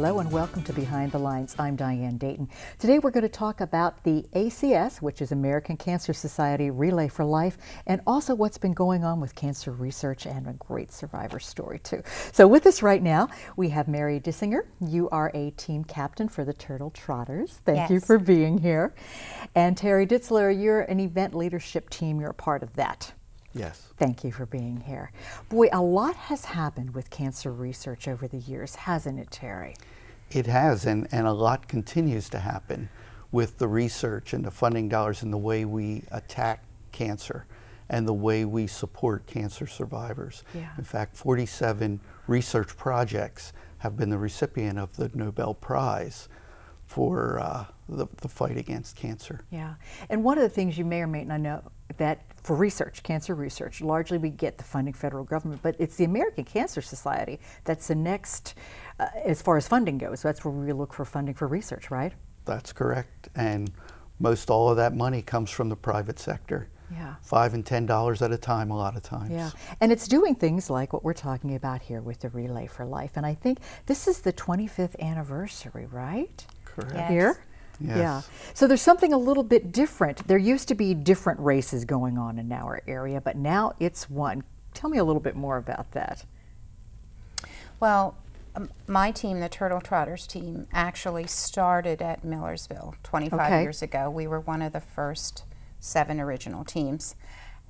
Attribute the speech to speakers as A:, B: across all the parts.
A: Hello and welcome to Behind the Lines. I'm Diane Dayton. Today we're going to talk about the ACS, which is American Cancer Society Relay for Life, and also what's been going on with cancer research and a great survivor story too. So with us right now, we have Mary Dissinger. You are a team captain for the Turtle Trotters. Thank you for being here. And Terry Ditzler, you're an event leadership team. You're a part of that.
B: Yes.
A: Thank you for being here. Boy, a lot has happened with cancer research over the years, hasn't it, Terry?
B: It has, and a lot continues to happen with the research and the funding dollars and the way we attack cancer and the way we support cancer survivors.
A: Yeah.
B: In fact, 47 research projects have been the recipient of the Nobel Prize for the fight against cancer.
A: Yeah, and one of the things you may or may not know that for research, cancer research, largely we get the funding federal government, but it's the American Cancer Society that's the next, as far as funding goes. So that's where we look for funding for research, right?
B: That's correct, and most all of that money comes from the private sector.
A: Yeah.
B: $5 and $10 at a time a lot of times.
A: Yeah, and it's doing things like what we're talking about here with the Relay for Life, and I think this is the 25th anniversary, right?
B: Correct.
A: Yes. Here?
B: Yes.
A: Yeah. So there's something a little bit different. There used to be different races going on in our area, but now it's one. Tell me a little bit more about that.
C: Well, my team, the Turtle Trotters team, actually started at Millersville 25 years ago. We were one of the first 7 original teams.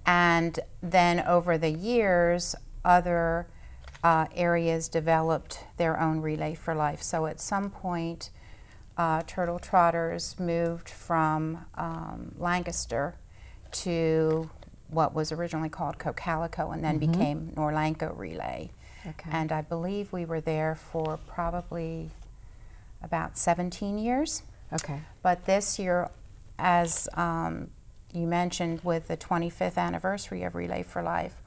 C: And then over the years, other areas developed their own Relay for Life. So at some point, Turtle Trotters moved from Lancaster to what was originally called Cocalico and then became Norlanco Relay.
A: Okay.
C: And I believe we were there for probably about 17 years.
A: Okay.
C: But this year, as you mentioned, with the 25th anniversary of Relay for Life,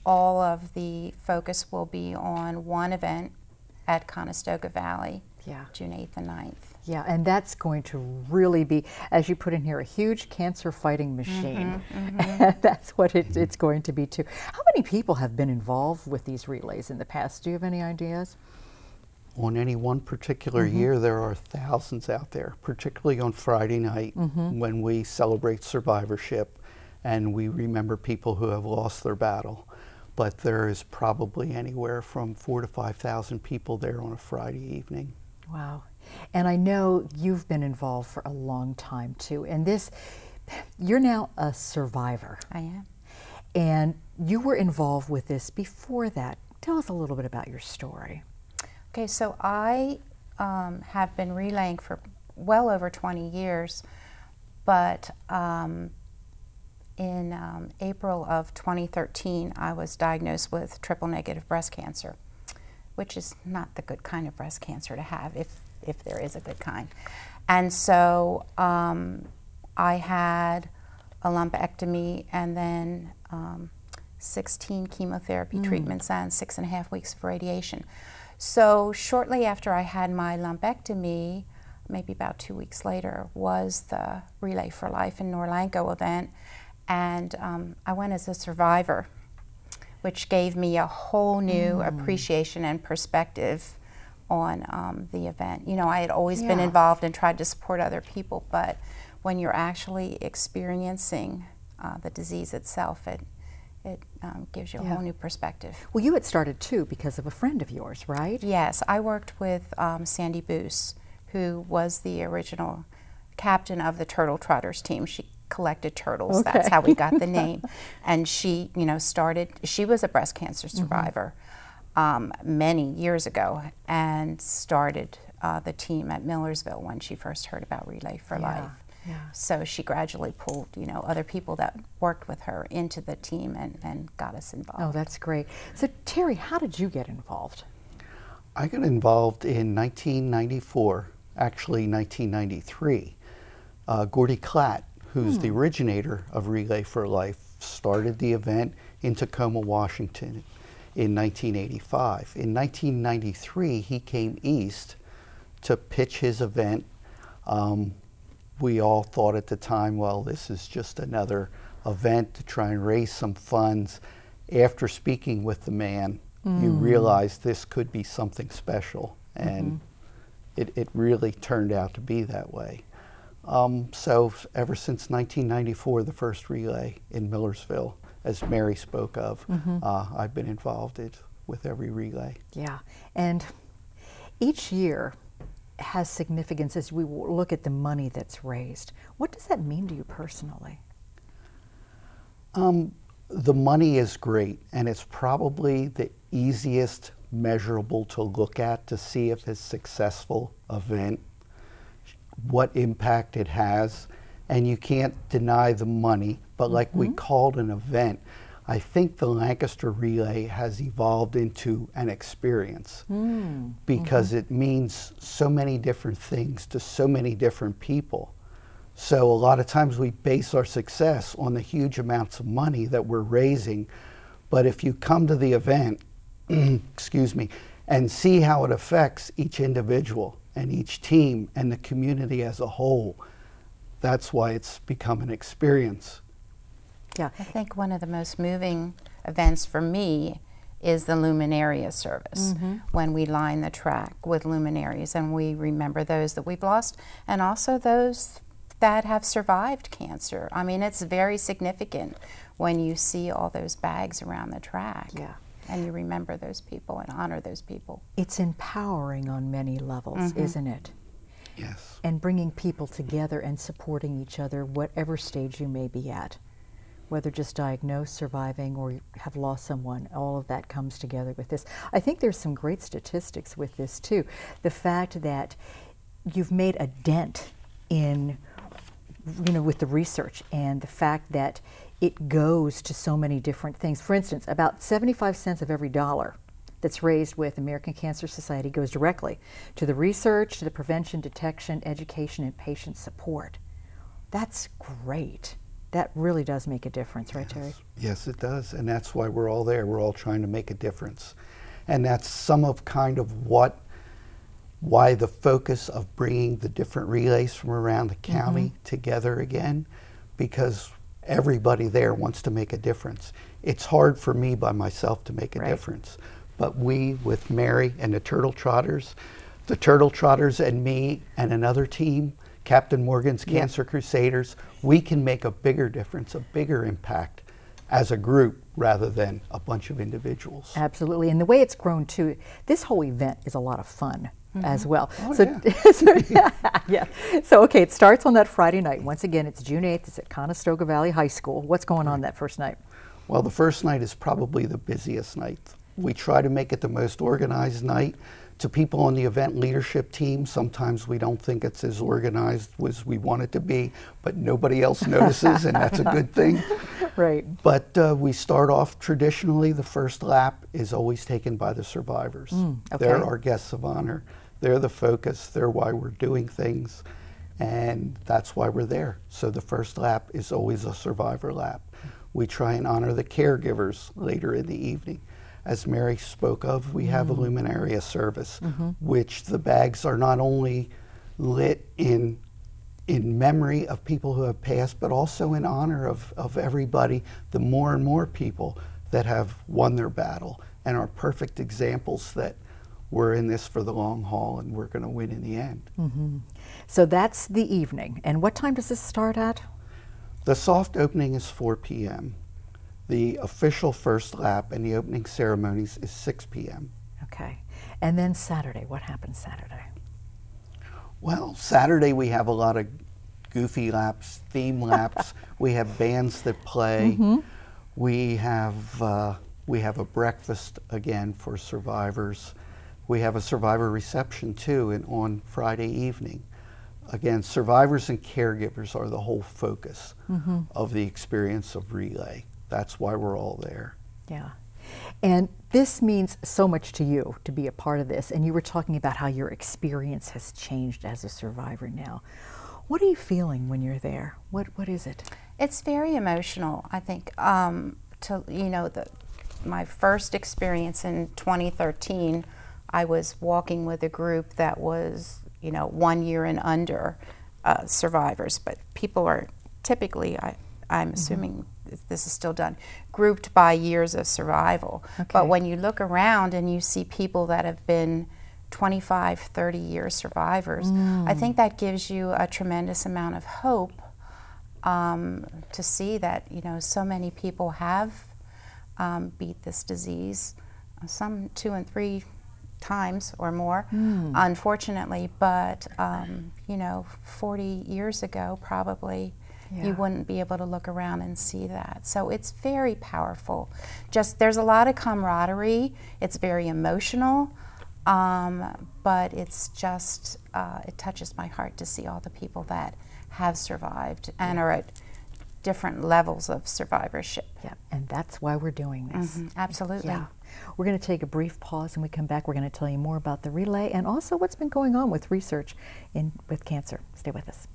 C: all of the focus will be on one event at Conestoga Valley, June 8th and 9th.
A: Yeah, and that's going to really be, as you put in here, a huge cancer fighting machine. That's what it's going to be too. How many people have been involved with these relays in the past? Do you have any ideas?
B: On any one particular year, there are thousands out there, particularly on Friday night when we celebrate survivorship and we remember people who have lost their battle. But there is probably anywhere from 4,000 to 5,000 people there on a Friday evening.
A: Wow. And I know you've been involved for a long time too. And this, you're now a survivor.
C: I am.
A: And you were involved with this before that. Tell us a little bit about your story.
C: Okay, so I have been relaying for well over 20 years, but in April of 2013, I was diagnosed with triple-negative breast cancer, which is not the good kind of breast cancer to have, if there is a good kind. And so I had a lumpectomy and then 16 chemotherapy treatments and 6.5 weeks of radiation. So shortly after I had my lumpectomy, maybe about 2 weeks later, was the Relay for Life in Norlanco event. And I went as a survivor, which gave me a whole new appreciation and perspective on the event. You know, I had always been involved and tried to support other people, but when you're actually experiencing the disease itself, it gives you a whole new perspective.
A: Well, you had started too because of a friend of yours, right?
C: Yes, I worked with Sandy Boos, who was the original captain of the Turtle Trotters team. She collected turtles.
A: Okay.
C: That's how we got the name. And she, you know, she was a breast cancer survivor many years ago and started the team at Millersville when she first heard about Relay for Life.
A: Yeah.
C: So she gradually pulled, you know, other people that worked with her into the team and got us involved.
A: Oh, that's great. So Terry, how did you get involved?
B: I got involved in 1994, actually 1993. Gordy Klatt, who's the originator of Relay for Life, started the event in Tacoma, Washington in 1985. In 1993, he came east to pitch his event. We all thought at the time, well, this is just another event to try and raise some funds. After speaking with the man, you realize this could be something special. And it really turned out to be that way. So ever since 1994, the first relay in Millersville, as Mary spoke of, I've been involved with every relay.
A: Yeah, and each year has significance as we look at the money that's raised. What does that mean to you personally?
B: The money is great, and it's probably the easiest measurable to look at to see if it's a successful event, what impact it has, and you can't deny the money, but like we called an event, I think the Lancaster Relay has evolved into an experience because it means so many different things to so many different people. So a lot of times we base our success on the huge amounts of money that we're raising, but if you come to the event, excuse me, and see how it affects each individual and each team and the community as a whole, that's why it's become an experience.
A: Yeah.
C: I think one of the most moving events for me is the luminaria service, when we line the track with luminaries and we remember those that we've lost and also those that have survived cancer. I mean, it's very significant when you see all those bags around the track.
A: Yeah.
C: And you remember those people and honor those people.
A: It's empowering on many levels, isn't it?
B: Yes.
A: And bringing people together and supporting each other, whatever stage you may be at. Whether just diagnosed, surviving, or you have lost someone, all of that comes together with this. I think there's some great statistics with this too. The fact that you've made a dent in, with the research, and the fact that it goes to so many different things. For instance, about 75 cents of every dollar that's raised with American Cancer Society goes directly to the research, to the prevention, detection, education, and patient support. That's great. That really does make a difference, right, Terry?
B: Yes, it does, and that's why we're all there. We're all trying to make a difference. And that's some of kind of why the focus of bringing the different relays from around the county together again, because everybody there wants to make a difference. It's hard for me by myself to make a difference, but we, with Mary and the Turtle Trotters and me and another team, Captain Morgan's Cancer Crusaders, we can make a bigger difference, a bigger impact as a group rather than a bunch of individuals.
A: Absolutely, and the way it's grown too, this whole event is a lot of fun as well.
B: Oh,
A: So okay, it starts on that Friday night. Once again, it's June 8th. It's at Conestoga Valley High School. What's going on that first night?
B: Well, the first night is probably the busiest night. We try to make it the most organized night. To people on the event leadership team, sometimes we don't think it's as organized as we want it to be, but nobody else notices, and that's a good thing.
A: Right.
B: But we start off traditionally, the first lap is always taken by the survivors. They're our guests of honor. They're the focus. They're why we're doing things, and that's why we're there. So the first lap is always a survivor lap. We try and honor the caregivers later in the evening. As Mary spoke of, we have a luminaria service, which the bags are not only lit in memory of people who have passed, but also in honor of everybody, the more and more people that have won their battle and are perfect examples that we're in this for the long haul and we're going to win in the end.
A: So that's the evening. And what time does this start at?
B: The soft opening is 4 p.m. The official first lap and the opening ceremonies is 6 p.m.
A: Okay. And then Saturday, what happens Saturday?
B: Well, Saturday we have a lot of goofy laps, theme laps. We have bands that play. We have a breakfast again for survivors. We have a survivor reception too on Friday evening. Again, survivors and caregivers are the whole focus of the experience of Relay. That's why we're all there.
A: Yeah. And this means so much to you to be a part of this. And you were talking about how your experience has changed as a survivor now. What are you feeling when you're there? What is it?
C: It's very emotional, I think. My first experience in 2013, I was walking with a group that was, 1 year and under survivors, but people are typically, I'm assuming this is still done, grouped by years of survival.
A: Okay.
C: But when you look around and you see people that have been 25, 30-year survivors. I think that gives you a tremendous amount of hope to see that, you know, so many people have beat this disease, some 2 and 3 times or more, unfortunately, but you know, 40 years ago probably you wouldn't be able to look around and see that. So it's very powerful. Just there's a lot of camaraderie. It's very emotional, but it's just it touches my heart to see all the people that have survived and are at different levels of survivorship.
A: Yeah, and that's why we're doing this.
C: Absolutely.
A: Yeah. We're going to take a brief pause, and we come back. We're going to tell you more about the relay and also what's been going on with research with cancer. Stay with us.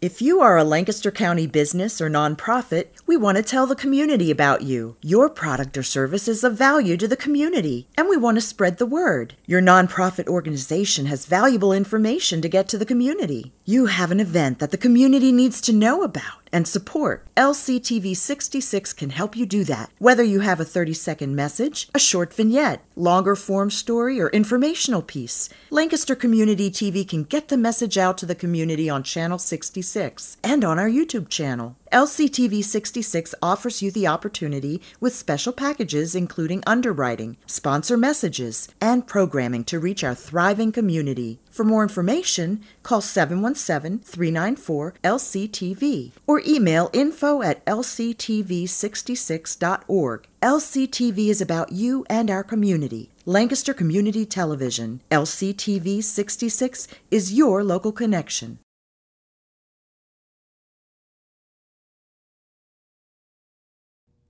D: If you are a Lancaster County business or nonprofit, we want to tell the community about you. Your product or service is of value to the community, and we want to spread the word. Your nonprofit organization has valuable information to get to the community. You have an event that the community needs to know about and support. LCTV 66 can help you do that. Whether you have a 30-second message, a short vignette, longer form story, or informational piece, Lancaster Community TV can get the message out to the community on Channel 66 and on our YouTube channel. LCTV 66 offers you the opportunity with special packages including underwriting, sponsor messages, and programming to reach our thriving community. For more information, call 717-394-LCTV or email info@lctv66.org. LCTV is about you and our community. Lancaster Community Television. LCTV 66 is your local connection.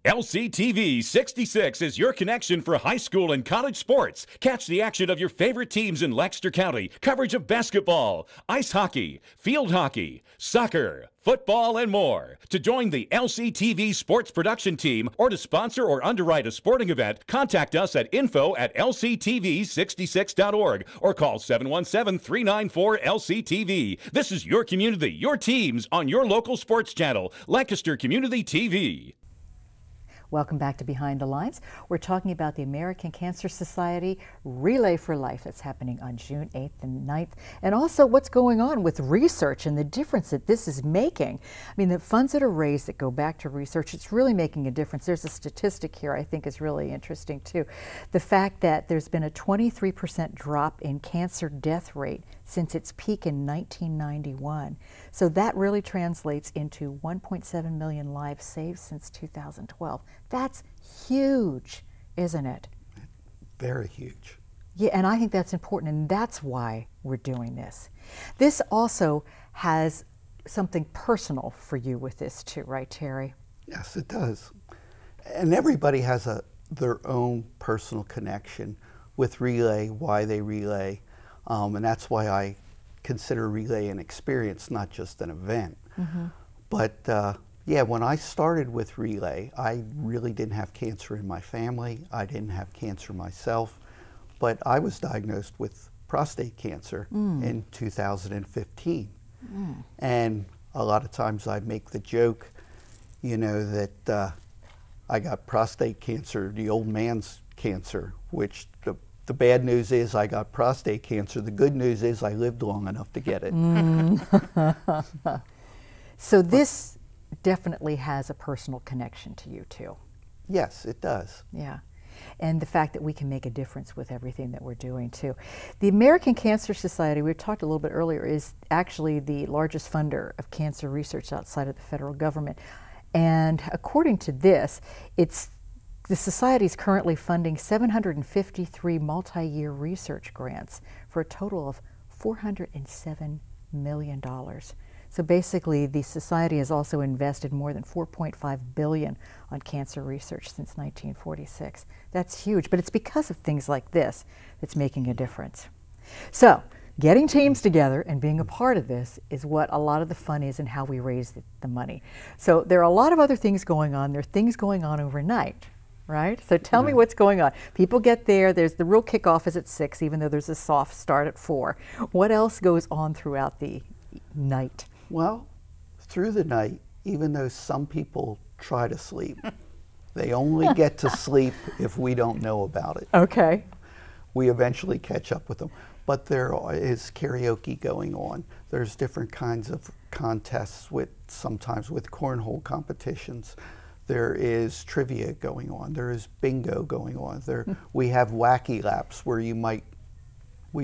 E: LCTV 66 is your connection for high school and college sports. Catch the action of your favorite teams in Lancaster County. Coverage of basketball, ice hockey, field hockey, soccer, football, and more. To join the LCTV sports production team or to sponsor or underwrite a sporting event, contact us at info@lctv66.org or call 717-394-LCTV. This is your community, your teams on your local sports channel, Lancaster Community TV.
A: Welcome back to Behind the Lines. We're talking about the American Cancer Society Relay for Life that's happening on June 8th and 9th, and also what's going on with research and the difference that this is making. I mean, the funds that are raised that go back to research, it's really making a difference. There's a statistic here I think is really interesting too. The fact that there's been a 23% drop in cancer death rate since its peak in 1991. So that really translates into 1.7 million lives saved since 2012. That's huge, isn't it?
B: Very huge.
A: Yeah, and I think that's important, and that's why we're doing this. This also has something personal for you with this too, right, Terry?
B: Yes, it does. And everybody has their own personal connection with relay, why they relay. And that's why I consider relay an experience, not just an event. But yeah, when I started with relay, I really didn't have cancer in my family. I didn't have cancer myself, but I was diagnosed with prostate cancer in 2015. And a lot of times I make the joke, you know, that I got prostate cancer, the old man's cancer, which the bad news is I got prostate cancer. The good news is I lived long enough to get it.
A: So this definitely has a personal connection to you too.
B: Yes, it does.
A: Yeah. And the fact that we can make a difference with everything that we're doing too. The American Cancer Society, we talked a little bit earlier, is actually the largest funder of cancer research outside of the federal government. And according to this, the Society is currently funding 753 multi-year research grants for a total of $407 million. So basically, the Society has also invested more than $4.5 billion on cancer research since 1946. That's huge, but it's because of things like this that's making a difference. So getting teams together and being a part of this is what a lot of the fun is and how we raise the money. So there are a lot of other things going on. There are things going on overnight. Right? So tell me what's going on. People get there. There's the real kickoff is at 6, even though there's a soft start at 4. What else goes on throughout the night?
B: Well, through the night, even though some people try to sleep, they only get to sleep if we don't know about it.
A: Okay.
B: we eventually catch up with them. But there is karaoke going on. There's different kinds of contests sometimes with cornhole competitions. There is trivia going on. There is bingo going on. We have wacky laps where we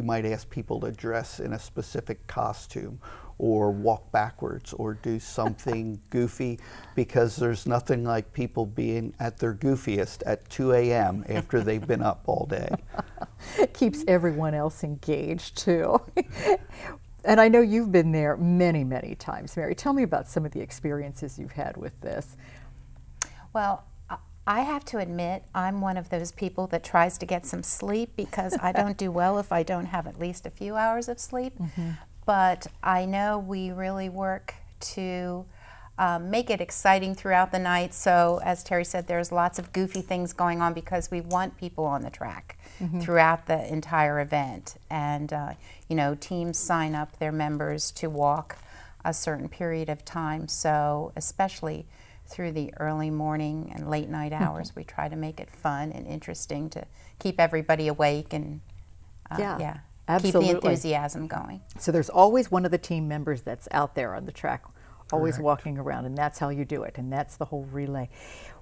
B: might ask people to dress in a specific costume or walk backwards or do something goofy, because there's nothing like people being at their goofiest at 2 a.m. after they've been up all day.
A: It keeps everyone else engaged too. And I know you've been there many, many times, Mary. Tell me about some of the experiences you've had with this.
C: Well, I have to admit, I'm one of those people that tries to get some sleep, because I don't do well if I don't have at least a few hours of sleep. But I know we really work to make it exciting throughout the night. So as Terry said, there's lots of goofy things going on because we want people on the track throughout the entire event. And you know, teams sign up their members to walk a certain period of time. So especially through the early morning and late night hours, we try to make it fun and interesting to keep everybody awake and keep the enthusiasm going.
A: So there's always one of the team members that's out there on the track, always
B: Correct.
A: walking around, and that's how you do it, and that's the whole relay.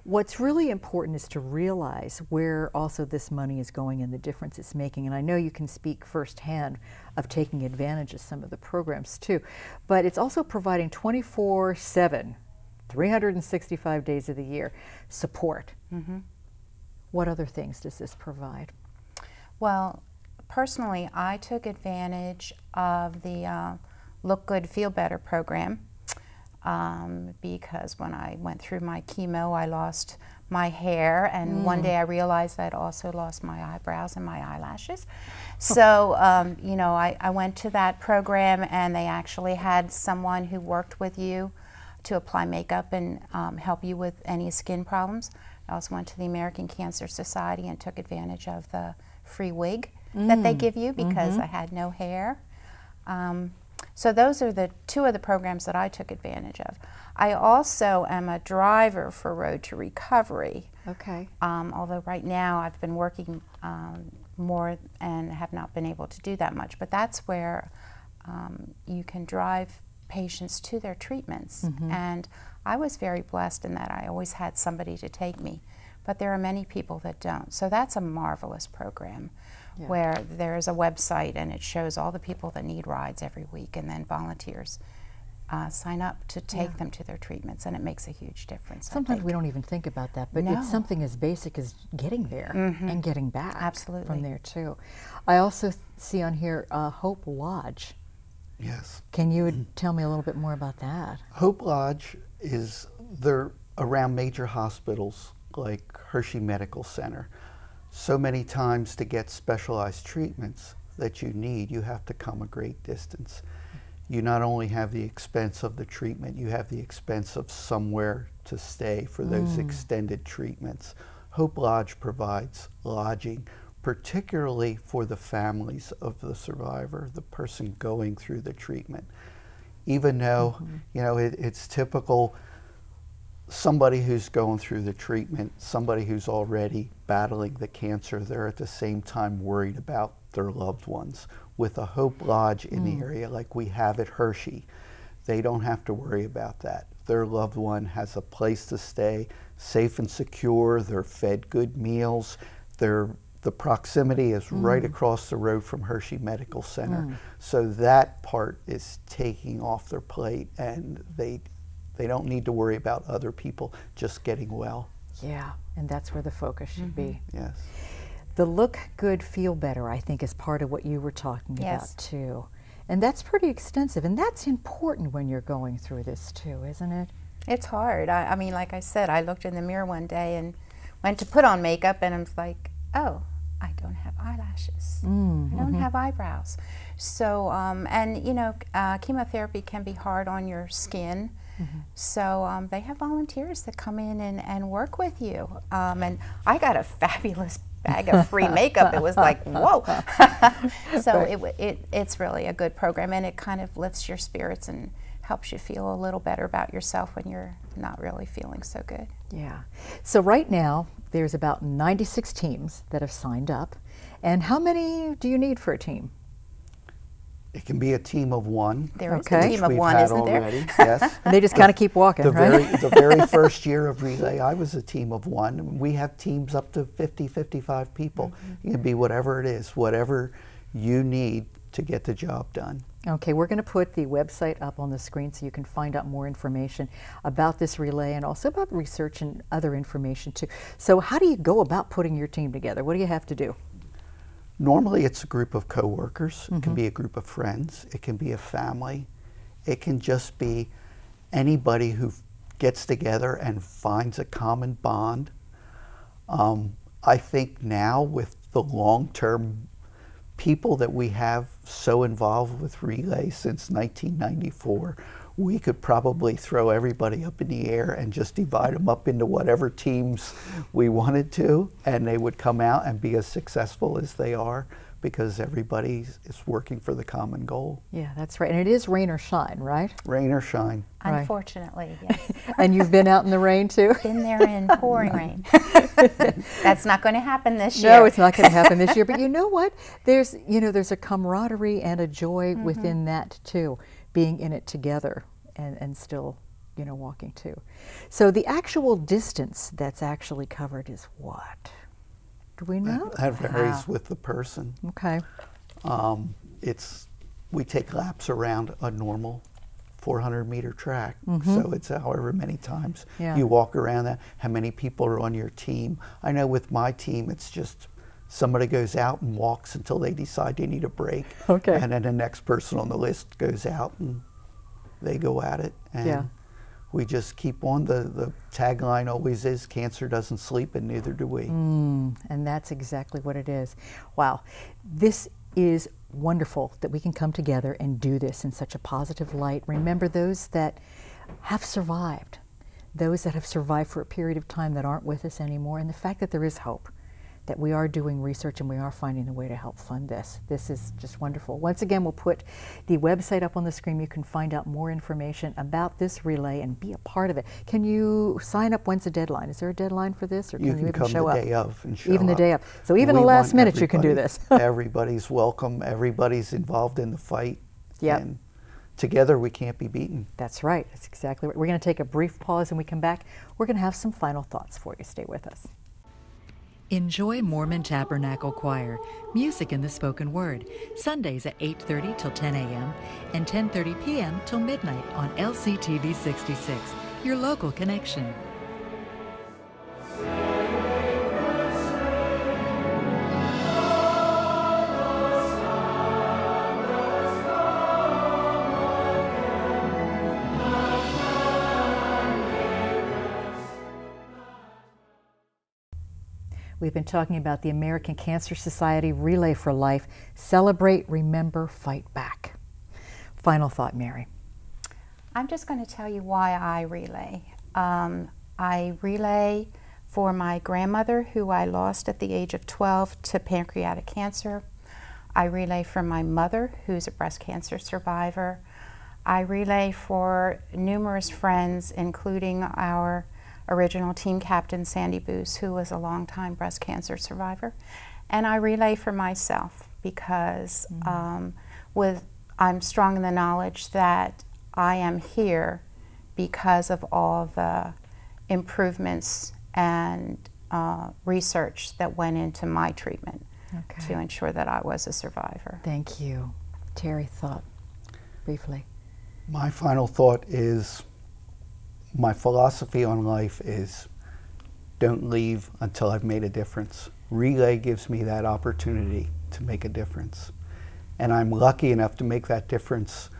A: What's really important is to realize where also this money is going and the difference it's making. And I know you can speak firsthand of taking advantage of some of the programs too, but it's also providing 24/7, 365 days of the year support. What other things does this provide?
C: Well, personally, I took advantage of the Look Good, Feel Better program because when I went through my chemo, I lost my hair, and one day I realized I'd also lost my eyebrows and my eyelashes. So, you know, I went to that program, and they actually had someone who worked with you to apply makeup and help you with any skin problems. I also went to the American Cancer Society and took advantage of the free wig that they give you because I had no hair. So those are the two of the programs that I took advantage of. I also am a driver for Road to Recovery.
A: Okay.
C: Although right now I've been working more and have not been able to do that much, but that's where you can drive patients to their treatments. And I was very blessed in that I always had somebody to take me, but there are many people that don't. So that's a marvelous program where there's a website and it shows all the people that need rides every week, and then volunteers sign up to take them to their treatments, and it makes a huge difference.
A: Sometimes we don't even think about that, but it's something as basic as getting there and getting back from there too. I also see on here Hope Lodge.
B: Yes.
A: Can you tell me a little bit more about that?
B: Hope Lodge they're around major hospitals like Hershey Medical Center. So many times to get specialized treatments that you need, you have to come a great distance. You not only have the expense of the treatment, you have the expense of somewhere to stay for those extended treatments. Hope Lodge provides lodging, particularly for the families of the survivor, the person going through the treatment. Even though, you know, it's typical, somebody who's going through the treatment, somebody who's already battling the cancer, they're at the same time worried about their loved ones. With a Hope Lodge in the area like we have at Hershey, they don't have to worry about that. Their loved one has a place to stay, safe and secure, they're fed good meals, the proximity is right across the road from Hershey Medical Center. So that part is taking off their plate, and they don't need to worry about other people, just getting well.
A: Yeah, and that's where the focus should be.
B: Yes.
A: The Look Good, Feel Better, I think, is part of what you were talking about too. And that's pretty extensive, and that's important when you're going through this too, isn't it?
C: It's hard. I mean, like I said, I looked in the mirror one day and went to put on makeup, and I was like, oh, I don't have eyelashes. I don't have eyebrows. So, and you know, chemotherapy can be hard on your skin. So they have volunteers that come in and work with you. And I got a fabulous bag of free makeup. It was like, whoa. So it's really a good program, and it kind of lifts your spirits and helps you feel a little better about yourself when you're not really feeling so good.
A: Yeah. So right now, there's about 96 teams that have signed up. And how many do you need for a team?
B: It can be a team of one.
C: There is
A: Okay.
C: a team of
B: We've
C: one,
B: had
C: isn't there?
B: already, yes.
A: And they just kind of keep walking, right?
B: The very first year of relay, I was a team of one. We have teams up to 50, 55 people. It can be whatever it is, whatever you need to get the job done.
A: Okay, we're going to put the website up on the screen so you can find out more information about this relay and also about research and other information too. So how do you go about putting your team together? What do you have to do?
B: Normally it's a group of coworkers. It can be a group of friends. It can be a family. It can just be anybody who gets together and finds a common bond. I think now with the long-term people that we have so involved with relay since 1994, we could probably throw everybody up in the air and just divide them up into whatever teams we wanted to, and they would come out and be as successful as they are because everybody is working for the common goal.
A: Yeah, that's right. And it is rain or shine, right?
B: Rain or shine.
A: Right.
C: Unfortunately, yes.
A: And you've been out in the rain too?
C: Been there in pouring rain. That's not going to happen this year.
A: No, it's not going to happen this year. But you know what? There's a camaraderie and a joy within that too, being in it together and still, walking too. So the actual distance that's actually covered is what? Do we know?
B: That varies with the person.
A: Okay.
B: We take laps around a normal 400-meter track, so it's however many times you walk around that. How many people are on your team? I know with my team, it's just somebody goes out and walks until they decide they need a break.
A: Okay.
B: And then the next person on the list goes out and they go at it. And we just keep on. The tagline always is, cancer doesn't sleep and neither do we.
A: And that's exactly what it is. Wow. This is wonderful that we can come together and do this in such a positive light. Remember those that have survived, those that have survived for a period of time that aren't with us anymore, and the fact that there is hope, that we are doing research and we are finding a way to help fund this. This is just wonderful. Once again, we'll put the website up on the screen. You can find out more information about this relay and be a part of it. Can you sign up? When's the deadline? Is there a deadline for this, or can you even
B: come
A: show
B: the
A: up?
B: day of and show
A: Even the
B: up.
A: day of. So even the
B: We
A: last
B: want
A: minute you can do
B: everybody-
A: this.
B: Everybody's welcome. Everybody's involved in the fight.
A: Yep.
B: And together we can't be beaten.
A: That's right. That's exactly right. We're going to take a brief pause and we come back. We're going to have some final thoughts for you. Stay with us. Enjoy Mormon Tabernacle Choir, music in the spoken word, Sundays at 8:30 till 10 a.m. and 10:30 p.m. till midnight on LCTV 66, your local connection. We've been talking about the American Cancer Society Relay for Life. Celebrate, remember, fight back. Final thought, Mary.
C: I'm just going to tell you why I relay. I relay for my grandmother, who I lost at the age of 12 to pancreatic cancer. I relay for my mother, who's a breast cancer survivor. I relay for numerous friends, including our original team captain, Sandy Boos, who was a longtime breast cancer survivor. And I relay for myself because I'm strong in the knowledge that I am here because of all the improvements and research that went into my treatment to ensure that I was a survivor.
A: Thank you. Terry, thought briefly.
B: My final thought is, my philosophy on life is, don't leave until I've made a difference. Relay gives me that opportunity to make a difference. And I'm lucky enough to make that difference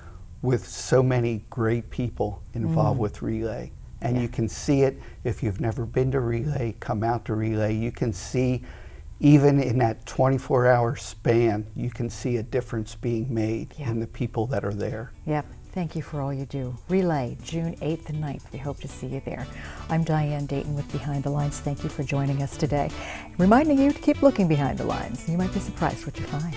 B: with so many great people involved with Relay. And you can see it if you've never been to Relay, come out to Relay. You can see, even in that 24-hour span, you can see a difference being made in the people that are there.
A: Yep. Thank you for all you do. Relay, June 8th and 9th. We hope to see you there. I'm Diane Dayton with Behind the Lines. Thank you for joining us today. Reminding you to keep looking behind the lines. You might be surprised what you find.